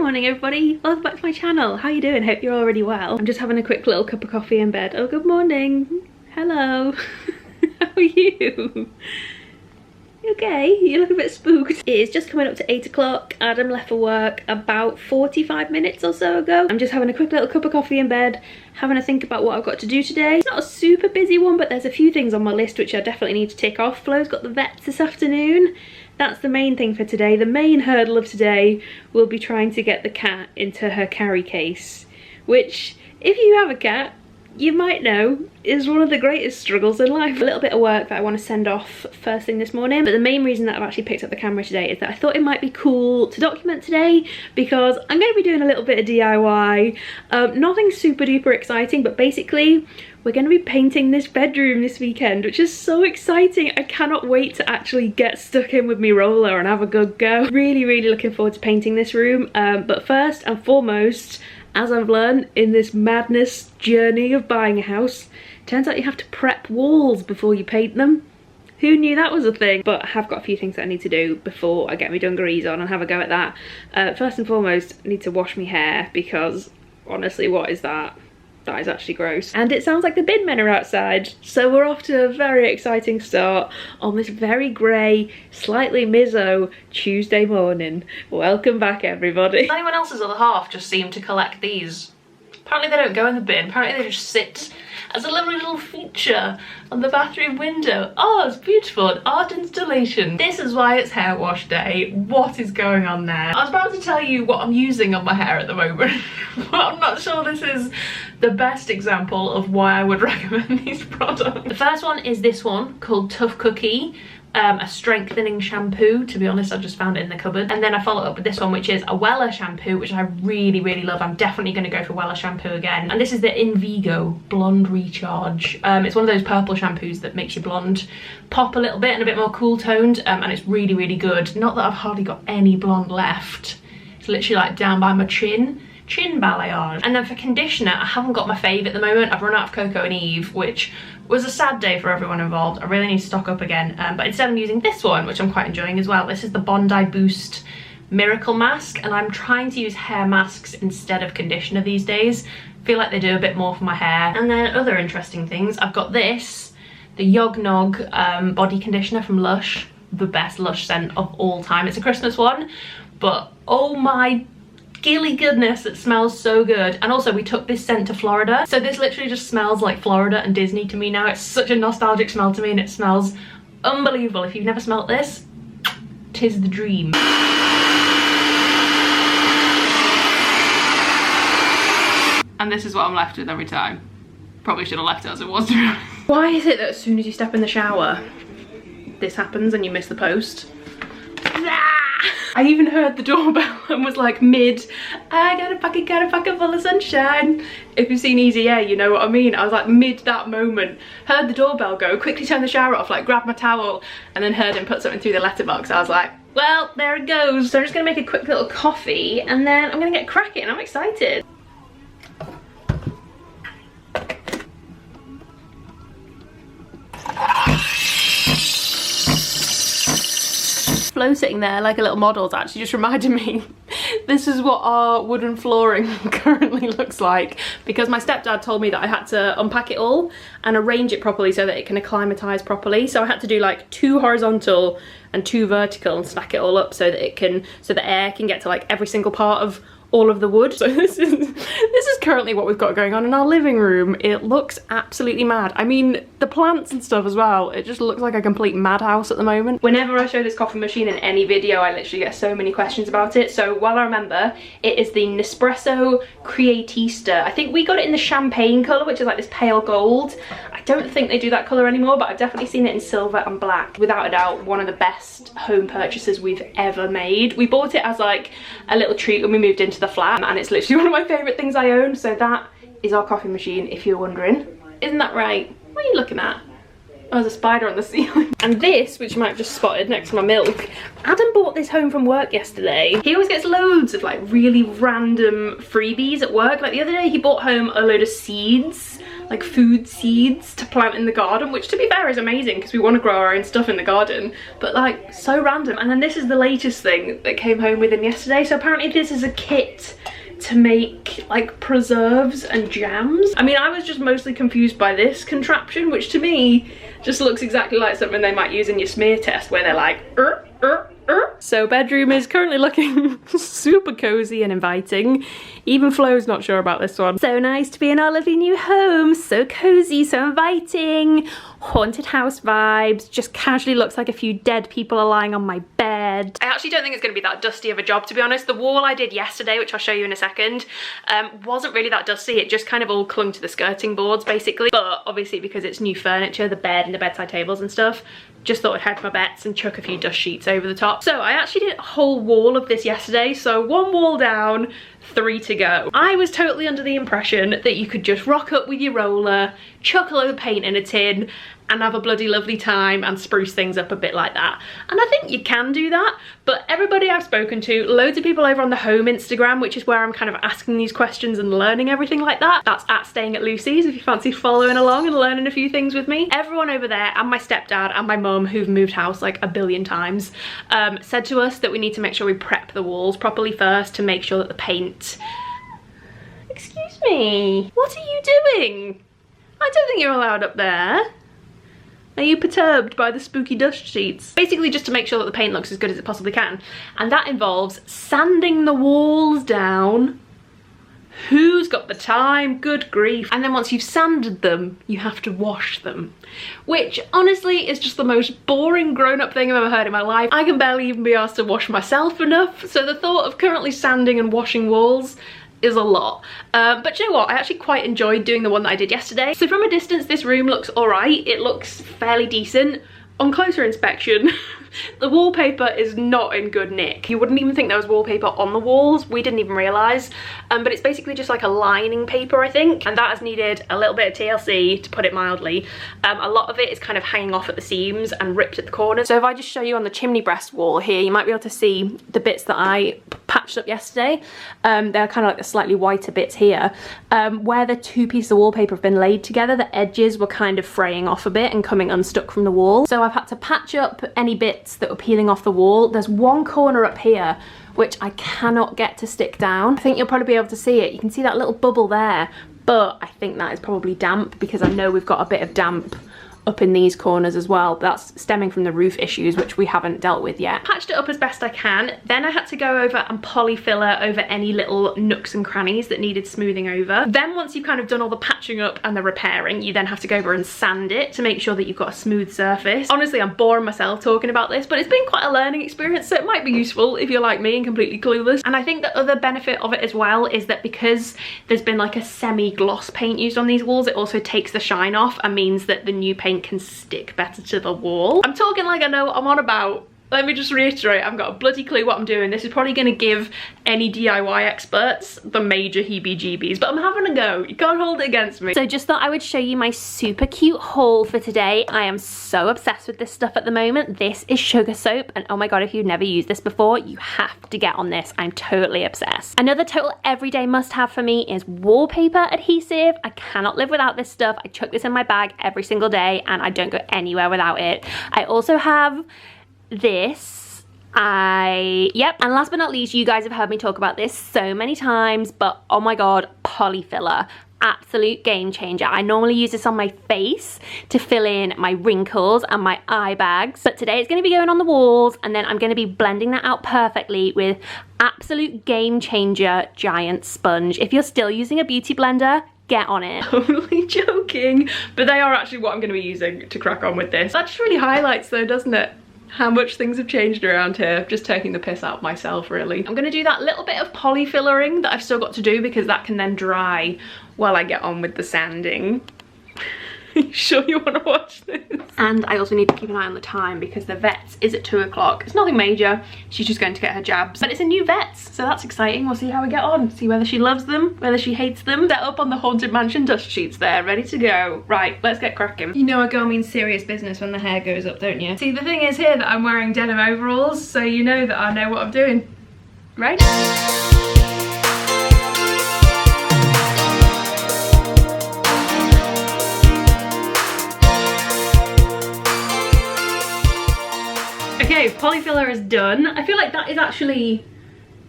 morning everybody, welcome back to my channel. How you doing? Hope you're already well. I'm just having a quick little cup of coffee in bed. Oh, good morning. Hello. How are you? Okay, you look a bit spooked. It is just coming up to 8 o'clock. Adam left for work about 45 minutes or so ago. I'm just having a quick little cup of coffee in bed, having a think about what I've got to do today. It's not a super busy one, but there's a few things on my list which I definitely need to tick off. Flo's got the vets this afternoon. That's the main thing for today. The main hurdle of today will be trying to get the cat into her carry case, which, if you have a cat, you might know is one of the greatest struggles in life. A little bit of work that I want to send off first thing this morning, but the main reason that I've actually picked up the camera today is that I thought it might be cool to document today because I'm going to be doing a little bit of DIY. Nothing super duper exciting, but basically we're going to be painting this bedroom this weekend, which is so exciting. I cannot wait to actually get stuck in with me roller and have a good go. Really looking forward to painting this room, but first and foremost, as I've learned in this madness journey of buying a house, turns out you have to prep walls before you paint them. Who knew that was a thing? But I have got a few things that I need to do before I get my dungarees on and have a go at that. First and foremost, I need to wash my hair because honestly, what is that? That is actually gross. And it sounds like the bin men are outside. So we're off to a very exciting start on this very grey, slightly mizzo Tuesday morning. Welcome back everybody. Anyone else's other half just seem to collect these. Apparently they don't go in the bin, apparently they just sit as a lovely little feature on the bathroom window. Oh, it's beautiful, an art installation. This is why it's hair wash day. What is going on there? I was about to tell you what I'm using on my hair at the moment, but I'm not sure this is the best example of why I would recommend these products. The first one is this one called Tough Cookie. A strengthening shampoo. To be honest, I just found it in the cupboard. And then I follow up with this one, which is a Wella shampoo, which I really love. I'm definitely going to go for Wella shampoo again. And this is the Invigo Blonde Recharge. It's one of those purple shampoos that makes your blonde pop a little bit and a bit more cool toned, and it's really good. Not that I've hardly got any blonde left. It's literally like down by my chin balayage. And then for conditioner, I haven't got my fave at the moment. I've run out of Cocoa and Eve, which was a sad day for everyone involved. I really need to stock up again, but instead I'm using this one, which I'm quite enjoying as well. This is the Bondi Boost Miracle Mask, and I'm trying to use hair masks instead of conditioner these days. I feel like they do a bit more for my hair. And then other interesting things, I've got this, the Yog Nog body conditioner from Lush, the best Lush scent of all time. It's a Christmas one, but oh my gilly goodness, it smells so good. And also we took this scent to Florida, so this literally just smells like Florida and Disney to me now. It's such a nostalgic smell to me and it smells unbelievable. If you've never smelt this, 'tis the dream. And this is what I'm left with every time. Probably should have left it as it was. Why is it that as soon as you step in the shower this happens and you miss the post? I even heard the doorbell and was like mid, I got a pocket full of sunshine. If you've seen Easy Air, you know what I mean. I was like mid that moment, heard the doorbell go, quickly turned the shower off, like grabbed my towel, and then heard him put something through the letterbox. I was like, well, there it goes. So I'm just gonna make a quick little coffee and then I'm gonna get cracking. I'm excited. Flo sitting there like a little model's actually just reminded me this is what our wooden flooring currently looks like, because my stepdad told me that I had to unpack it all and arrange it properly so that it can acclimatise properly. So I had to do like 2 horizontal and 2 vertical and stack it all up so that it can, so the air can get to like every single part of all of the wood. So this is currently what we've got going on in our living room. It looks absolutely mad. I mean, the plants and stuff as well, it just looks like a complete madhouse at the moment. Whenever I show this coffee machine in any video, I literally get so many questions about it. So while I remember, it is the Nespresso Creatista. I think we got it in the champagne colour, which is like this pale gold. I don't think they do that colour anymore, but I've definitely seen it in silver and black. Without a doubt, one of the best home purchases we've ever made. We bought it as like a little treat when we moved into the flat, and it's literally one of my favourite things I own. So that is our coffee machine, if you're wondering. Isn't that right? What are you looking at? Oh, there's a spider on the ceiling. And this, which you might have just spotted next to my milk, Adam bought this home from work yesterday. He always gets loads of like really random freebies at work. Like the other day he bought home a load of seeds, like food seeds to plant in the garden, which to be fair is amazing because we want to grow our own stuff in the garden, but like so random. And then this is the latest thing that came home with him yesterday. So apparently this is a kit to make like preserves and jams. I mean, I was just mostly confused by this contraption, which to me just looks exactly like something they might use in your smear test where they're like So bedroom is currently looking super cozy and inviting. Even Flo's not sure about this one. So nice to be in our lovely new home. So cozy, so inviting. Haunted house vibes. Just casually looks like a few dead people are lying on my bed. I actually don't think it's going to be that dusty of a job, to be honest. The wall I did yesterday, which I'll show you in a second, wasn't really that dusty. It just kind of all clung to the skirting boards basically. But obviously because it's new furniture, the bed and the bedside tables and stuff, just thought I'd hedge my bets and chuck a few dust sheets over the top. So I actually did a whole wall of this yesterday. So 1 wall down, 3 to go. I was totally under the impression that you could just rock up with your roller, chuck a load of paint in a tin and have a bloody lovely time and spruce things up a bit like that. And I think you can do that, but everybody I've spoken to, loads of people over on the home Instagram, which is where I'm kind of asking these questions and learning everything like that. That's at Staying at Lucy's if you fancy following along and learning a few things with me. Everyone over there and my stepdad and my mum, who've moved house like a billion times, said to us that we need to make sure we prep the walls properly first to make sure that the paint... Excuse me, what are you doing? I don't think you're allowed up there. Are you perturbed by the spooky dust sheets? Basically just to make sure that the paint looks as good as it possibly can. And that involves sanding the walls down. Who's got the time? Good grief. And then once you've sanded them, you have to wash them. Which honestly is just the most boring grown-up thing I've ever heard in my life. I can barely even be asked to wash myself enough. So the thought of currently sanding and washing walls is a lot. But you know what, I actually quite enjoyed doing the one that I did yesterday. So from a distance this room looks alright, it looks fairly decent. On closer inspection, the wallpaper is not in good nick. You wouldn't even think there was wallpaper on the walls. We didn't even realise. But it's basically just like a lining paper, I think. And that has needed a little bit of TLC, to put it mildly. A lot of it is kind of hanging off at the seams and ripped at the corners. So if I just show you on the chimney breast wall here, you might be able to see the bits that I patched up yesterday. They're kind of like the slightly whiter bits here. Where the 2 pieces of wallpaper have been laid together, the edges were kind of fraying off a bit and coming unstuck from the wall. So I've had to patch up any bits that were peeling off the wall. There's one corner up here which I cannot get to stick down. I think you'll probably be able to see it. You can see that little bubble there, but I think that is probably damp because I know we've got a bit of damp up in these corners as well. That's stemming from the roof issues, which we haven't dealt with yet. Patched it up as best I can. Then I had to go over and polyfiller over any little nooks and crannies that needed smoothing over. Then once you've kind of done all the patching up and the repairing, you then have to go over and sand it to make sure that you've got a smooth surface. Honestly, I'm boring myself talking about this, but it's been quite a learning experience, so it might be useful if you're like me and completely clueless. And I think the other benefit of it as well is that because there's been like a semi-gloss paint used on these walls, it also takes the shine off and means that the new paint can stick better to the wall. I'm talking like I know what I'm on about. Let me just reiterate, I've got a bloody clue what I'm doing. This is probably going to give any DIY experts the major heebie-jeebies, but I'm having a go. You can't hold it against me. So just thought I would show you my super cute haul for today. I am so obsessed with this stuff at the moment. This is sugar soap, and oh my god, if you've never used this before, you have to get on this. I'm totally obsessed. Another total everyday must-have for me is wallpaper adhesive. I cannot live without this stuff. I chuck this in my bag every single day, and I don't go anywhere without it. I also have this. And last but not least, you guys have heard me talk about this so many times, but oh my god, polyfiller. Absolute game changer. I normally use this on my face to fill in my wrinkles and my eye bags, but today it's going to be going on the walls, and then I'm going to be blending that out perfectly with absolute game changer giant sponge. If you're still using a beauty blender, get on it. Totally joking, but they are actually what I'm going to be using to crack on with this. That just really highlights though, doesn't it, how much things have changed around here. Just taking the piss out of myself, really. I'm gonna do that little bit of polyfillering that I've still got to do because that can then dry while I get on with the sanding. Are you sure you want to watch this? And I also need to keep an eye on the time because the vet's is at 2 o'clock. It's nothing major. She's just going to get her jabs. But it's a new vet's, so that's exciting. We'll see how we get on. See whether she loves them, whether she hates them. Set up on the Haunted Mansion dust sheets there, ready to go. Right, let's get cracking. You know a girl means serious business when the hair goes up, don't you? See, the thing is here that I'm wearing denim overalls, so you know that I know what I'm doing. Right? Okay, polyfiller is done. I feel like that is actually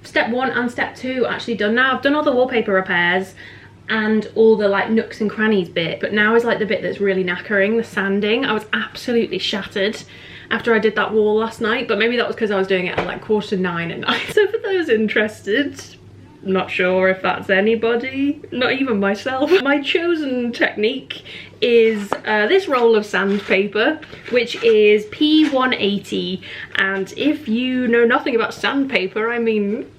step 1 and step 2 actually done now. I've done all the wallpaper repairs and all the like nooks and crannies bit, but now is like the bit that's really knackering, the sanding. I was absolutely shattered after I did that wall last night, but maybe that was because I was doing it at like 9:15 at night. So for those interested, not sure if that's anybody, not even myself. My chosen technique is this roll of sandpaper, which is P180, and if you know nothing about sandpaper, I mean,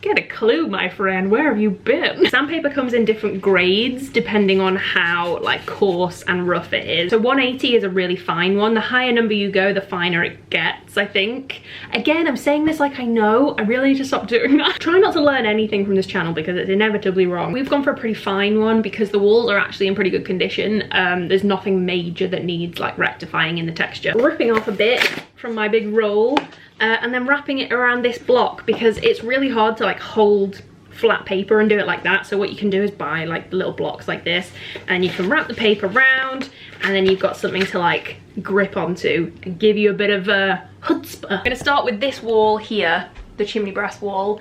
get a clue, my friend, where have you been? Sandpaper comes in different grades depending on how like coarse and rough it is. So 180 is a really fine one. The higher number you go, the finer it gets, I think. Again, I'm saying this like I know. I really need to stop doing that. Try not to learn anything from this channel because it's inevitably wrong. We've gone for a pretty fine one because the walls are actually in pretty good condition. There's nothing major that needs like rectifying in the texture. Ripping off a bit from my big roll. And then wrapping it around this block because it's really hard to like hold flat paper and do it like that. So what you can do is buy like little blocks like this and you can wrap the paper around and then you've got something to like grip onto and give you a bit of a chutzpah. I'm gonna start with this wall here, the chimney brass wall.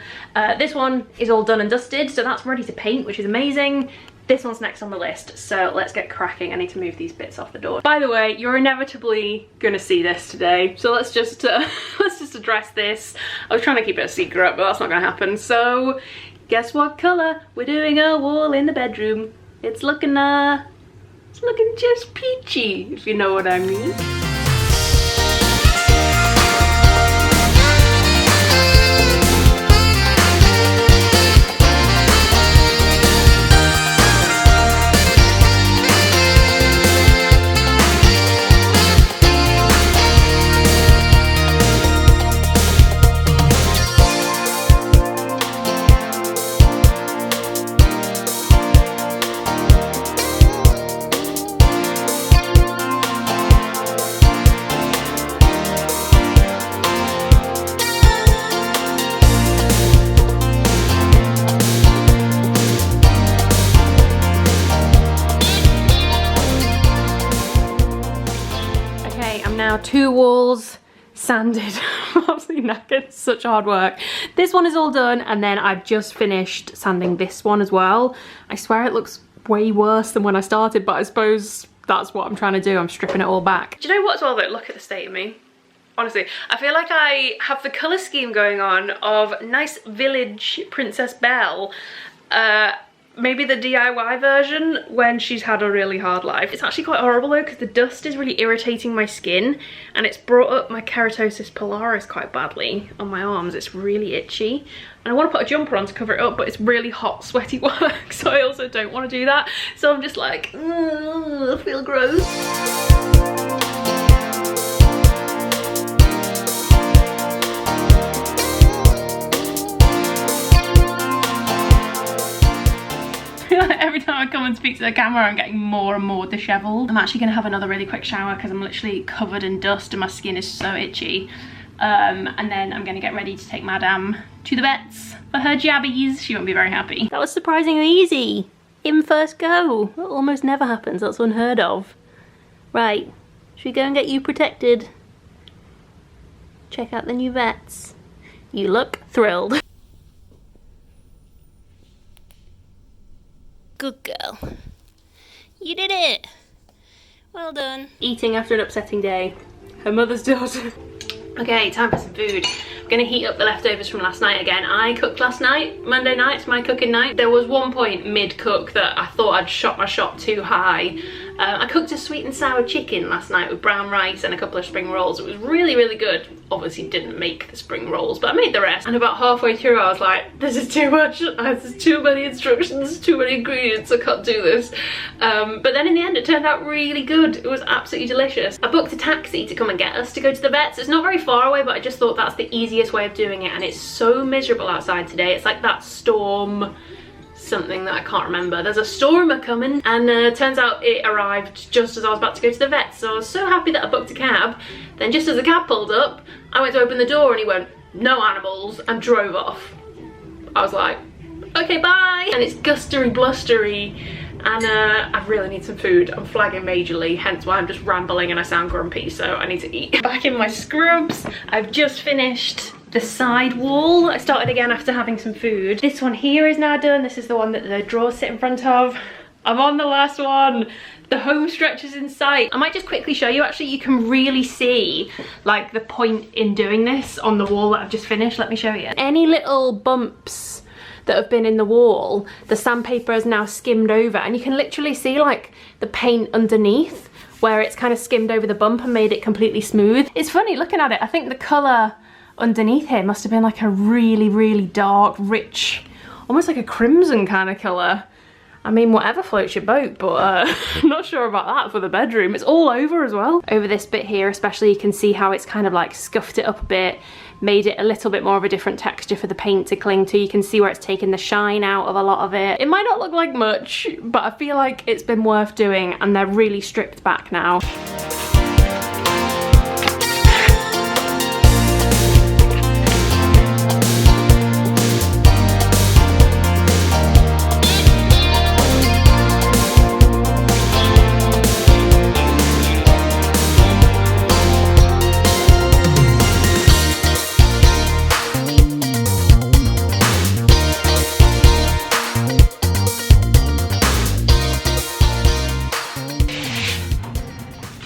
This one is all done and dusted, so that's ready to paint, which is amazing. This one's next on the list, so let's get cracking. I need to move these bits off the door. By the way, you're inevitably gonna see this today, so let's just address this. I was trying to keep it a secret, but that's not gonna happen. So, guess what colour? We're doing a wall in the bedroom. It's looking just peachy, if you know what I mean. Now 2 walls sanded. I'm absolutely knackered, such hard work. This one is all done and then I've just finished sanding this one as well. I swear it looks way worse than when I started, but I suppose that's what I'm trying to do. I'm stripping it all back. Do you know what as well though? Look at the state of me. Honestly, I feel like I have the colour scheme going on of nice village Princess Belle. Maybe the DIY version when she's had a really hard life. It's actually quite horrible though because the dust is really irritating my skin and it's brought up my keratosis pilaris quite badly on my arms. It's really itchy and I want to put a jumper on to cover it up, but it's really hot, sweaty work, so I also don't want to do that. So I'm just like, I feel gross. Every time I come and speak to the camera, I'm getting more and more disheveled. I'm actually going to have another really quick shower because I'm literally covered in dust and my skin is so itchy. And then I'm going to get ready to take Madame to the vets for her jabbies. She won't be very happy. That was surprisingly easy. In first go. That almost never happens. That's unheard of. Right. Should we go and get you protected? Check out the new vets. You look thrilled. Good girl. You did it. Well done. Eating after an upsetting day. Her mother's daughter. Okay, time for some food. I'm gonna heat up the leftovers from last night again. I cooked last night. Monday night's my cooking night. There was one point mid-cook that I thought I'd shot my shot too high I cooked a sweet and sour chicken last night with brown rice and a couple of spring rolls. It was really, really good. Obviously didn't make the spring rolls, but I made the rest. And about halfway through I was like, this is too much. There's too many instructions, too many ingredients, I can't do this. But then in the end it turned out really good. It was absolutely delicious. I booked a taxi to come and get us to go to the vets. It's not very far away, but I just thought that's the easiest way of doing it, and it's so miserable outside today. It's like that storm something that I can't remember. There's a storm coming, and turns out it arrived just as I was about to go to the vet, so I was so happy that I booked a cab. Then just as the cab pulled up, I went to open the door and he went, no animals, and drove off. I was like, okay, bye. And it's gustery blustery, and I really need some food. I'm flagging majorly, hence why I'm just rambling and I sound grumpy, so I need to eat. Back in my scrubs. I've just finished the side wall. I started again after having some food. This one here is now done. This is the one that the drawers sit in front of. I'm on the last one. The home stretch is in sight. I might just quickly show you. Actually, you can really see like the point in doing this on the wall that I've just finished. Let me show you. Any little bumps that have been in the wall, the sandpaper has now skimmed over, and you can literally see like the paint underneath where it's kind of skimmed over the bump and made it completely smooth. It's funny looking at it. I think the colour underneath here must have been like a really, really dark, rich, almost like a crimson kind of colour. I mean, whatever floats your boat, but I'm not sure about that for the bedroom. It's all over as well. Over this bit here especially, you can see how it's kind of like scuffed it up a bit, made it a little bit more of a different texture for the paint to cling to. You can see where it's taken the shine out of a lot of it. It might not look like much, but I feel like it's been worth doing, and they're really stripped back now.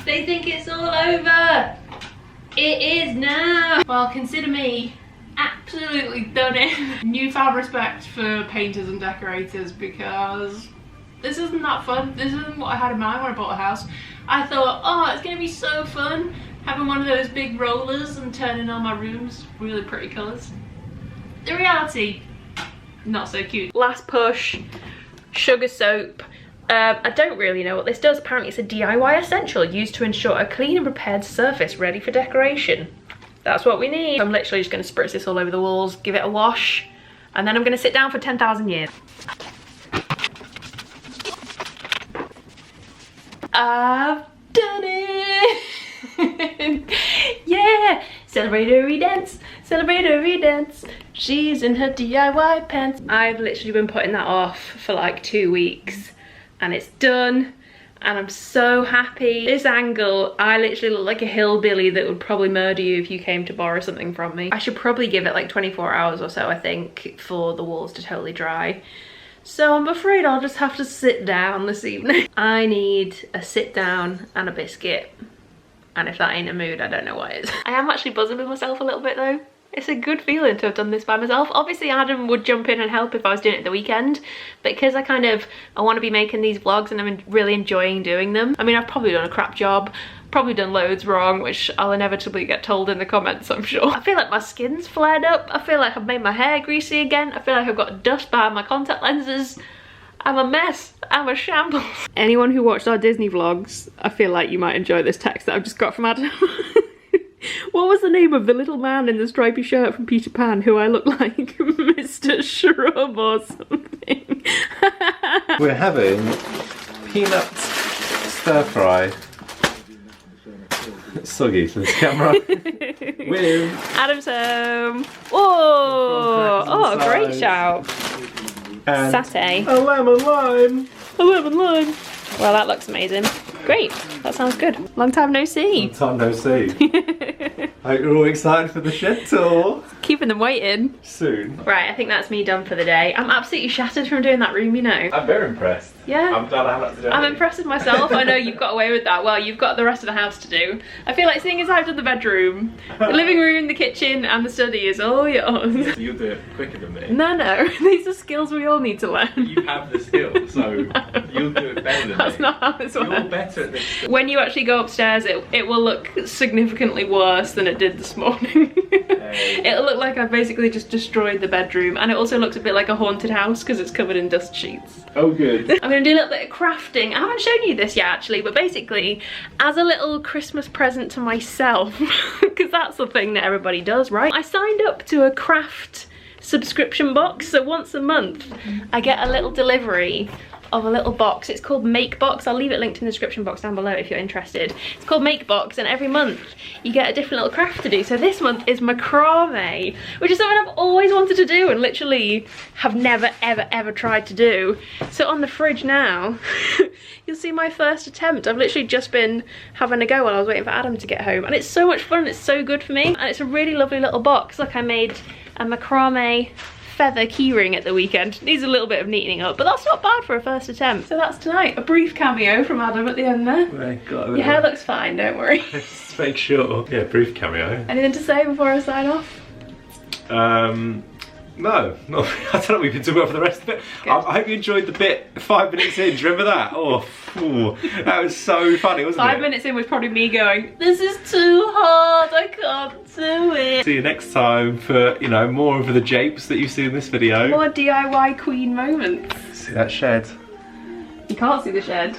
They think it's all over. It is now. Well, consider me absolutely done it. Newfound respect for painters and decorators, because this isn't that fun. This isn't what I had in mind when I bought a house. I thought, oh, it's gonna be so fun having one of those big rollers and turning all my rooms really pretty colours. The reality, not so cute. Last push, sugar soap. I don't really know what this does. Apparently it's a DIY essential used to ensure a clean and prepared surface ready for decoration. That's what we need. I'm literally just going to spritz this all over the walls, give it a wash, and then I'm going to sit down for 10,000 years. I've done it! Yeah! Celebratory dance, celebratory dance. She's in her DIY pants. I've literally been putting that off for like 2 weeks. And it's done, and I'm so happy. This angle, I literally look like a hillbilly that would probably murder you if you came to borrow something from me. I should probably give it like 24 hours or so, I think, for the walls to totally dry. So I'm afraid I'll just have to sit down this evening. I need a sit down and a biscuit. And if that ain't a mood, I don't know what is. I am actually buzzing with myself a little bit though. It's a good feeling to have done this by myself. Obviously Adam would jump in and help if I was doing it at the weekend, but because I want to be making these vlogs and I'm really enjoying doing them. I mean, I've probably done a crap job, probably done loads wrong, which I'll inevitably get told in the comments, I'm sure. I feel like my skin's flared up. I feel like I've made my hair greasy again. I feel like I've got dust behind my contact lenses. I'm a mess. I'm a shambles. Anyone who watched our Disney vlogs, I feel like you might enjoy this text that I've just got from Adam. What was the name of the little man in the stripy shirt from Peter Pan who I look like? Mr. Shrub or something. We're having peanut stir fry. It's soggy for this camera. With Adam's home. Whoa! Oh, great shout. and Satay. a lemon lime. A lemon lime. Well, that looks amazing. Great. That sounds good. Long time no see. Long time no see. I hope you're all excited for the shed tour. Keeping them waiting. Soon. Right, I think that's me done for the day. I'm absolutely shattered from doing that room, you know. I'm very impressed. Yeah. I'm glad I haven't had to do I'm anything. impressed with myself. I know you've got away with that. Well, you've got the rest of the house to do. I feel like seeing as I've done the bedroom, the living room, the kitchen and the study is all yours. You'll do it quicker than me. No, these are skills we all need to learn. You have the skill, so you'll do it better than That's me. not how this works. You're better at this. When you actually go upstairs, it will look significantly worse than it did this morning. It'll look like I've basically just destroyed the bedroom, and it also looks a bit like a haunted house because it's covered in dust sheets. Oh, good. I'm going to do a little bit of crafting. I haven't shown you this yet actually, but basically as a little Christmas present to myself, because that's the thing that everybody does, right? I signed up to a craft subscription box, so once a month I get a little delivery of a little box. It's called Make Box. I'll leave it linked in the description box down below if you're interested. It's called Make Box, and every month you get a different little craft to do. So this month is macrame, which is something I've always wanted to do and literally have never ever tried to do. So on the fridge now you'll see my first attempt. I've literally just been having a go while I was waiting for Adam to get home, and it's so much fun. It's so good for me, and it's a really lovely little box. Look, I made a macrame feather keyring at the weekend. Needs a little bit of neatening up, but that's not bad for a first attempt. So that's tonight. A brief cameo from Adam at the end there. Your hair looks fine, don't worry. Just make sure. Yeah, brief cameo. Anything to say before I sign off? No, I don't know what we've been talking about for the rest of it. I hope you enjoyed the bit 5 minutes in. Do you remember that? Oh, that was so funny, wasn't it? 5 minutes in was probably me going, this is too hard, I can't do it. See you next time for, you know, more of the japes that you see in this video. More DIY queen moments. See that shed? You can't see the shed.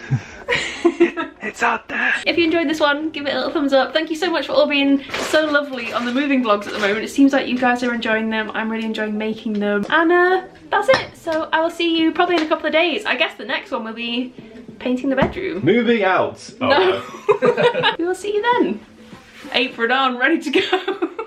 It's out there. If you enjoyed this one, give it a little thumbs up. Thank you so much for all being so lovely on the moving vlogs at the moment. It seems like you guys are enjoying them. I'm really enjoying making them. And that's it. So I will see you probably in a couple of days. I guess the next one will be painting the bedroom. Moving out. Oh, no. We will see you then. Apron on, ready to go.